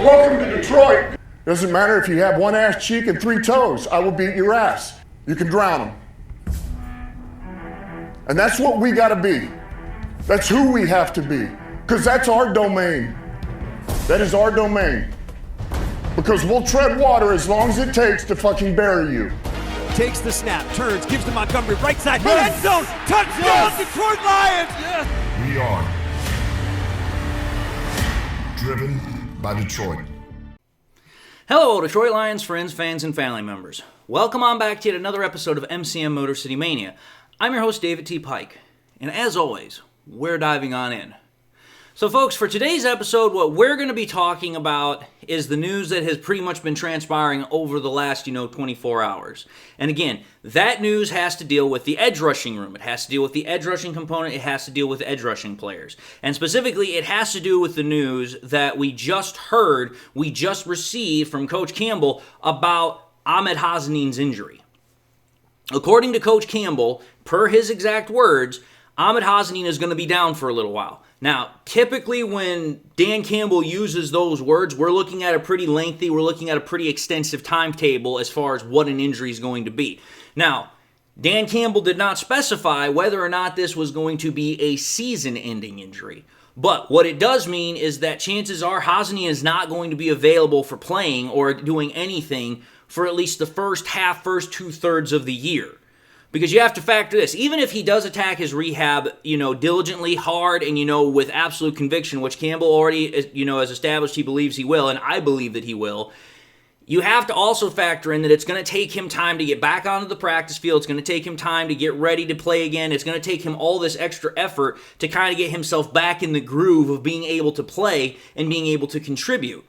Welcome to Detroit. Doesn't matter if you have one ass cheek and 3 toes. I will beat your ass. You can drown them. And that's what we gotta be. That's who we have to be. Because that's our domain. That is our domain. Because we'll tread water as long as it takes to fucking bury you. Takes the snap, turns, gives to Montgomery, right side, end zone, touchdown, Detroit Lions! Yes. We are driven by Detroit. Hello, Detroit Lions friends, fans, and family members. Welcome on back to yet another episode of MCM Motor City Mania. I'm your host, David T. Pike, and as always, we're diving on in. So folks, for today's episode, what we're going to be talking about is the news that has pretty much been transpiring over the last, 24 hours. And again, that news has to deal with the edge rushing room. It has to deal with the edge rushing component. It has to deal with edge rushing players. And specifically, it has to do with the news that we just received from Coach Campbell about Ahmed Hoszanine's injury. According to Coach Campbell, per his exact words, Ahmed Hoszanine is going to be down for a little while. Now, typically when Dan Campbell uses those words, we're looking at a pretty extensive timetable as far as what an injury is going to be. Now, Dan Campbell did not specify whether or not this was going to be a season-ending injury. But what it does mean is that chances are Hoszanine is not going to be available for playing or doing anything for at least the first 2/3 of the year. Because you have to factor this. Even if he does attack his rehab, diligently, hard, and, with absolute conviction, which Campbell already, has established he believes he will, and I believe that he will, you have to also factor in that it's going to take him time to get back onto the practice field. It's going to take him time to get ready to play again. It's going to take him all this extra effort to kind of get himself back in the groove of being able to play and being able to contribute.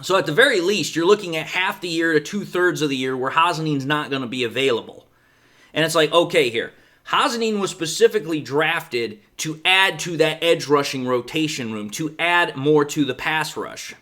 So at the very least, you're looking at half the year to 2/3 of the year where Hoszanine's not going to be available. And it's like, okay, here. Hassanein was specifically drafted to add to that edge rushing rotation room, to add more to the pass rush.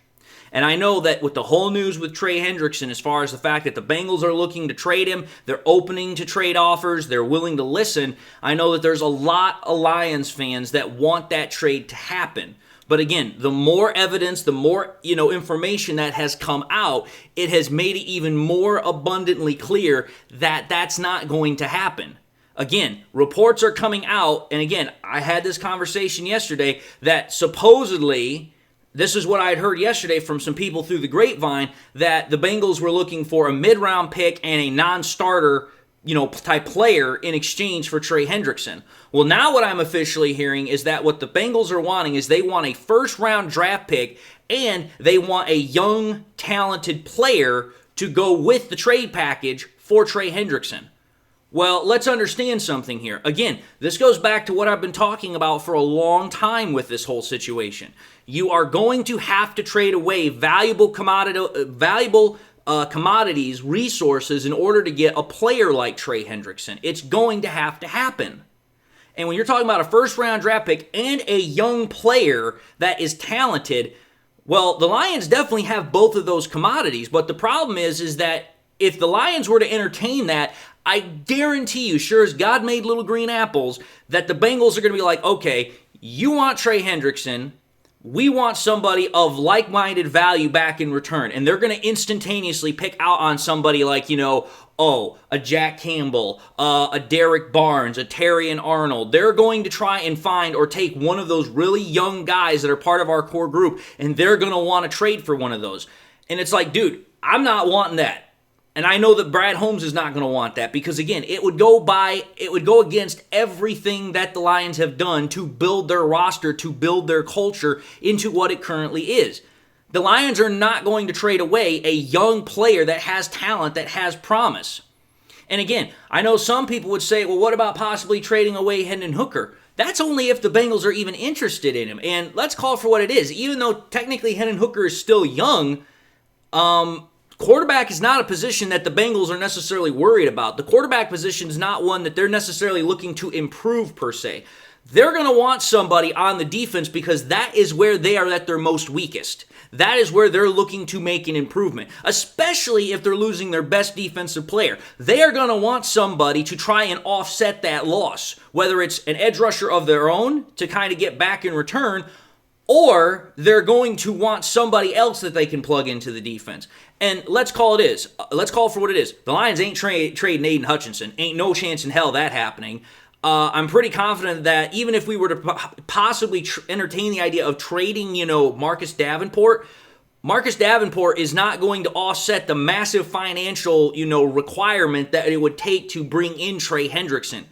And I know that with the whole news with Trey Hendrickson, as far as the fact that the Bengals are looking to trade him, they're opening to trade offers, they're willing to listen, I know that there's a lot of Lions fans that want that trade to happen. But again, the more evidence, the more, information that has come out, it has made it even more abundantly clear that that's not going to happen. Again, reports are coming out, and again, I had this conversation yesterday that supposedly, this is what I had heard yesterday from some people through the grapevine, that the Bengals were looking for a mid-round pick and a non-starter type player in exchange for Trey Hendrickson. Well, now what I'm officially hearing is that what the Bengals are wanting is they want a first-round draft pick and they want a young, talented player to go with the trade package for Trey Hendrickson. Well, let's understand something here. Again, this goes back to what I've been talking about for a long time with this whole situation. You are going to have to trade away valuable commodities, resources, in order to get a player like Trey Hendrickson. It's going to have to happen. And when you're talking about a first-round draft pick and a young player that is talented, well, the Lions definitely have both of those commodities. But the problem is that if the Lions were to entertain that, I guarantee you, sure as God made little green apples, that the Bengals are going to be like, okay, you want Trey Hendrickson, we want somebody of like-minded value back in return. And they're going to instantaneously pick out on somebody like, a Jack Campbell, a Derek Barnes, a Terrion Arnold. They're going to try and find or take one of those really young guys that are part of our core group, and they're going to want to trade for one of those. And it's like, dude, I'm not wanting that. And I know that Brad Holmes is not going to want that because, again, it would go against everything that the Lions have done to build their roster, to build their culture into what it currently is. The Lions are not going to trade away a young player that has talent, that has promise. And again, I know some people would say, well, what about possibly trading away Hendon Hooker? That's only if the Bengals are even interested in him. And let's call it for what it is. Even though technically Hendon Hooker is still young, quarterback is not a position that the Bengals are necessarily worried about. The quarterback position is not one that they're necessarily looking to improve per se. They're going to want somebody on the defense because that is where they are at their most weakest. That is where they're looking to make an improvement, especially if they're losing their best defensive player. They are going to want somebody to try and offset that loss, whether it's an edge rusher of their own to kind of get back in return, or they're going to want somebody else that they can plug into the defense. And let's call it for what it is. The Lions ain't trading Aiden Hutchinson. Ain't no chance in hell that happening. I'm pretty confident that even if we were to possibly entertain the idea of trading, Marcus Davenport is not going to offset the massive financial, requirement that it would take to bring in Trey Hendrickson.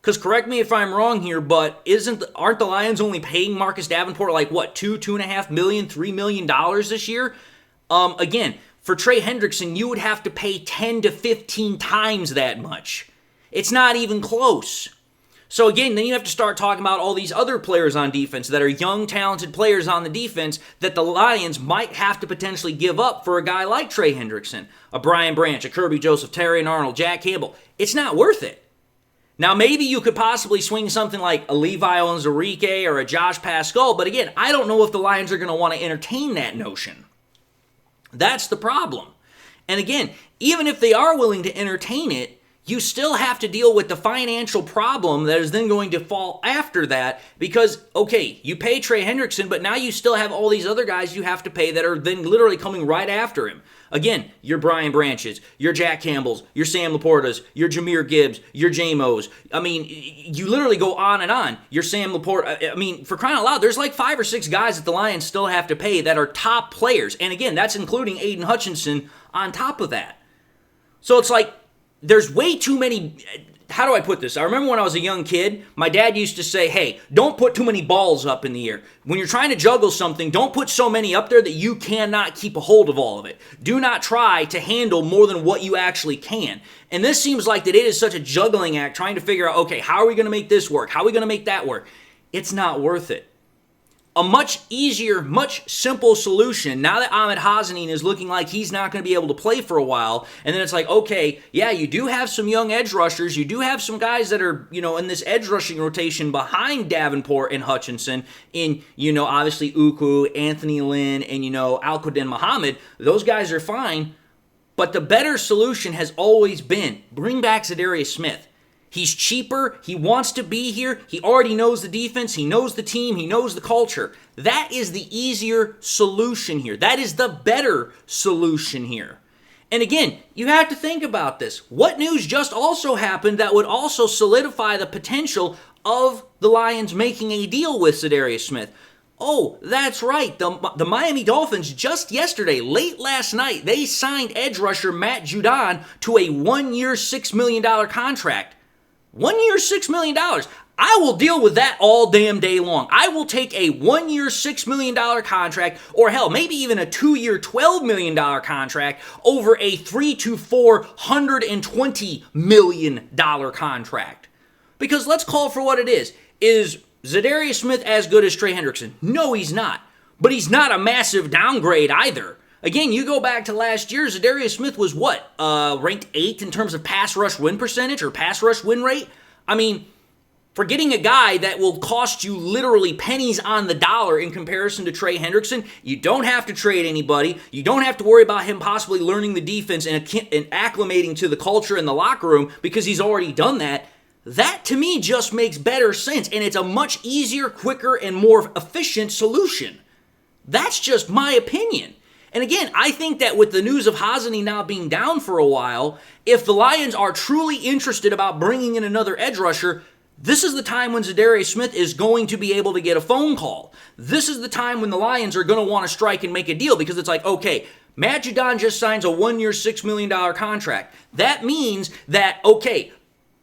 Because correct me if I'm wrong here, but aren't the Lions only paying Marcus Davenport like what, $2.5 million, $3 million this year? Again, for Trey Hendrickson, you would have to pay 10 to 15 times that much. It's not even close. So again, then you have to start talking about all these other players on defense that are young, talented players on the defense that the Lions might have to potentially give up for a guy like Trey Hendrickson, a Brian Branch, a Kirby Joseph, Terry Arnold, Jack Campbell. It's not worth it. Now, maybe you could possibly swing something like a Levi Onwuzurike or a Josh Pascal, but again, I don't know if the Lions are going to want to entertain that notion. That's the problem. And again, even if they are willing to entertain it, you still have to deal with the financial problem that is then going to fall after that because, okay, you pay Trey Hendrickson, but now you still have all these other guys you have to pay that are then literally coming right after him. Again, your Brian Branches, your Jack Campbells, your Sam Laportas, your Jahmyr Gibbs, your J-Mos. I mean, you literally go on and on. Your Sam Laporta. I mean, for crying out loud, there's like 5 or 6 guys that the Lions still have to pay that are top players. And again, that's including Aiden Hutchinson on top of that. So it's like, there's way too many. How do I put this? I remember when I was a young kid, my dad used to say, hey, don't put too many balls up in the air. When you're trying to juggle something, don't put so many up there that you cannot keep a hold of all of it. Do not try to handle more than what you actually can. And this seems like that it is such a juggling act trying to figure out, okay, how are we going to make this work? How are we going to make that work? It's not worth it. A much easier, much simple solution, now that Ahmed Hoszanine is looking like he's not going to be able to play for a while, and then it's like, okay, yeah, you do have some young edge rushers, you do have some guys that are, in this edge rushing rotation behind Davenport and Hutchinson in, obviously Uku, Anthony Lynn, and, Al-Quadin Muhammad. Those guys are fine, but the better solution has always been bring back Za'Darius Smith. He's cheaper, he wants to be here, he already knows the defense, he knows the team, he knows the culture. That is the easier solution here. That is the better solution here. And again, you have to think about this. What news just also happened that would also solidify the potential of the Lions making a deal with Za'Darius Smith? Oh, that's right. The Miami Dolphins just yesterday, late last night, they signed edge rusher Matt Judon to a 1-year, $6 million contract. 1 year, $6 million. I will deal with that all damn day long. I will take a 1 year, $6 million contract, or hell, maybe even a 2 year, $12 million contract over a 3 to 4, $120 million contract. Because let's call for what it is. Is Zidarius Smith as good as Trey Hendrickson? No, he's not. But he's not a massive downgrade either. Again, you go back to last year, Za'Darius Smith was what? Ranked 8th in terms of pass rush win percentage or pass rush win rate? I mean, for getting a guy that will cost you literally pennies on the dollar in comparison to Trey Hendrickson, you don't have to trade anybody. You don't have to worry about him possibly learning the defense and acclimating to the culture in the locker room because he's already done that. That, to me, just makes better sense, and it's a much easier, quicker, and more efficient solution. That's just my opinion. And again, I think that with the news of Hoszanine now being down for a while, if the Lions are truly interested about bringing in another edge rusher, this is the time when Za'Darius Smith is going to be able to get a phone call. This is the time when the Lions are going to want to strike and make a deal because it's like, okay, Matt Judon just signs a 1 year, $6 million contract. That means that, okay,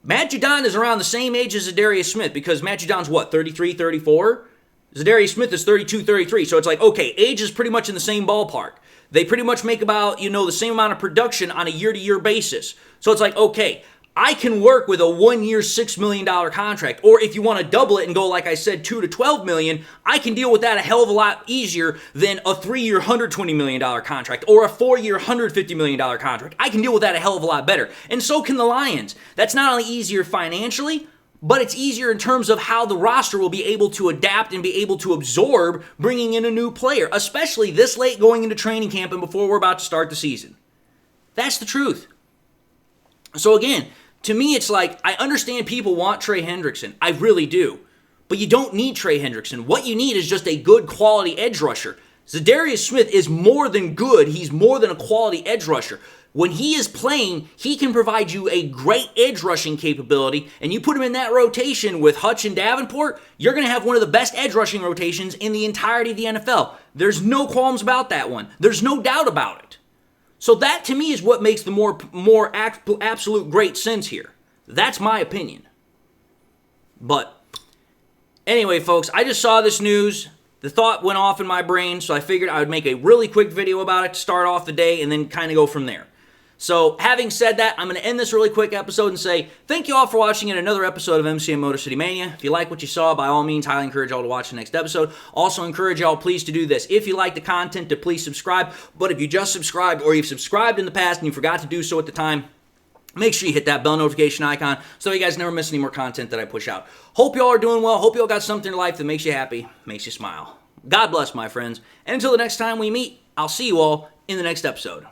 Matt Judon is around the same age as Za'Darius Smith because Matt Judon's what, 33, 34? Za'Darius Smith is 32, 33, so it's like, okay, age is pretty much in the same ballpark. They pretty much make about, the same amount of production on a year-to-year basis. So it's like, okay, I can work with a 1 year, $6 million contract. Or if you want to double it and go, like I said, 2 to 12 million, I can deal with that a hell of a lot easier than a 3 year, $120 million contract or a 4 year, $150 million contract. I can deal with that a hell of a lot better. And so can the Lions. That's not only easier financially, but it's easier in terms of how the roster will be able to adapt and be able to absorb bringing in a new player, especially this late going into training camp and before we're about to start the season. That's the truth. So again, to me, it's like, I understand people want Trey Hendrickson. I really do. But you don't need Trey Hendrickson. What you need is just a good quality edge rusher. Zidarius Smith is more than good. He's more than a quality edge rusher. When he is playing, he can provide you a great edge rushing capability, and you put him in that rotation with Hutch and Davenport, you're going to have one of the best edge rushing rotations in the entirety of the NFL. There's no qualms about that one. There's no doubt about it. So that, to me, is what makes the more absolute great sense here. That's my opinion. But anyway, folks, I just saw this news. The thought went off in my brain, so I figured I would make a really quick video about it to start off the day and then kind of go from there. So, having said that, I'm going to end this really quick episode and say thank you all for watching yet another episode of MCM Motor City Mania. If you like what you saw, by all means, highly encourage y'all to watch the next episode. Also encourage y'all, please, to do this. If you like the content, to please subscribe. But if you just subscribed or you've subscribed in the past and you forgot to do so at the time, make sure you hit that bell notification icon so you guys never miss any more content that I push out. Hope y'all are doing well. Hope y'all got something in life that makes you happy, makes you smile. God bless, my friends. And until the next time we meet, I'll see you all in the next episode.